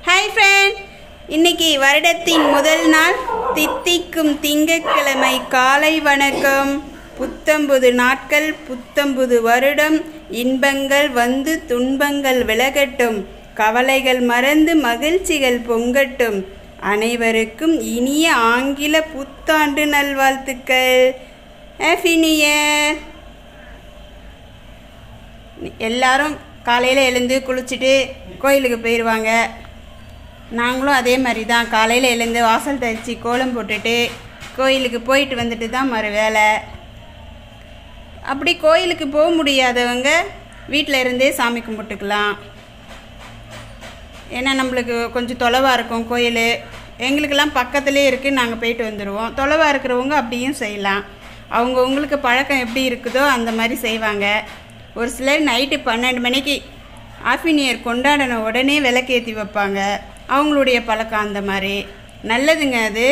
Hi friend, இன்னைக்கு வருடத்தின் முதல் நாள் தித்திக்கும் திங்கட்கிழமை காலை வணக்கம். புத்தம்புது நாட்கள், புத்தம்புது வருடம். இன்பங்கள் வந்து துன்பங்கள் விலகட்டும், கவலைகள் மறந்து மகிழ்ச்சிகள் பொங்கட்டும். அனைவருக்கும் இனிய ஆங்கில புத்தாண்டு நல்வாழ்த்துக்கள். Happy new year. எல்லாரும் காலையில் எழுந்து குளிச்சுட்டு கோயிலுக்கு போயிடுவாங்க. நாங்களும் அதே மாதிரி தான் காலையில் எழுந்து வாசல் தெளித்து கோலம் போட்டுட்டு கோயிலுக்கு போயிட்டு வந்துட்டு தான் மறு வேலை. அப்படி கோயிலுக்கு போக முடியாதவங்க வீட்டில் இருந்தே சாமி கும்பிட்டுக்கலாம். ஏன்னா நம்மளுக்கு கொஞ்சம் தொலைவாக இருக்கும் கோயில். எங்களுக்கெல்லாம் பக்கத்துலேயே இருக்குது, நாங்கள் போயிட்டு வந்துடுவோம். தொலைவாக இருக்கிறவங்க அப்படியும் செய்யலாம். அவங்கவுங்களுக்கு பழக்கம் எப்படி இருக்குதோ அந்த மாதிரி செய்வாங்க. ஒரு சிலர் நைட்டு 12 மணிக்கு ஹாப்பி நியூ இயர் கொண்டாடின உடனே விளக்கேற்றி வைப்பாங்க. அவங்களுடைய பழக்கம் அந்த மாதிரி நல்லதுங்க. அது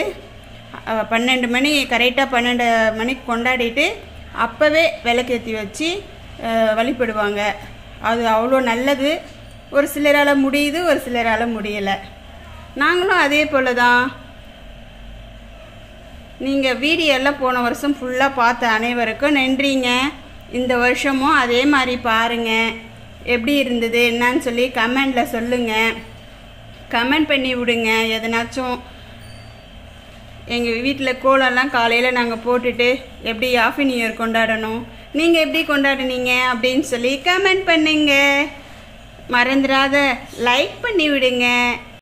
12 மணி கரெக்டாக 12 மணிக்கு கொண்டாடிட்டு அப்போவே விளக்கேற்றி வச்சு வழிபடுவாங்க. அது அவ்வளோ நல்லது. ஒரு சிலரால் முடியுது, ஒரு சிலரால் முடியலை. நாங்களும் அதே போல் தான். நீங்கள் வீடியோலாம் போன வருஷம் ஃபுல்லாக பார்த்த அனைவருக்கும் நன்றிங்க. இந்த வருஷமும் அதே மாதிரி பாருங்கள். எப்படி இருந்தது என்னன்னு சொல்லி கமெண்டில் சொல்லுங்கள். கமெண்ட் பண்ணி விடுங்க. எதனாச்சும் எங்கள் வீட்டில் கோலம்லாம் காலையில் நாங்கள் போட்டுட்டு எப்படி ஹாப்பி நியூ இயர் கொண்டாடணும், நீங்கள் எப்படி கொண்டாடுனீங்க அப்படின்னு சொல்லி கமெண்ட் பண்ணுங்க. மறந்துடாத லைக் பண்ணி விடுங்க.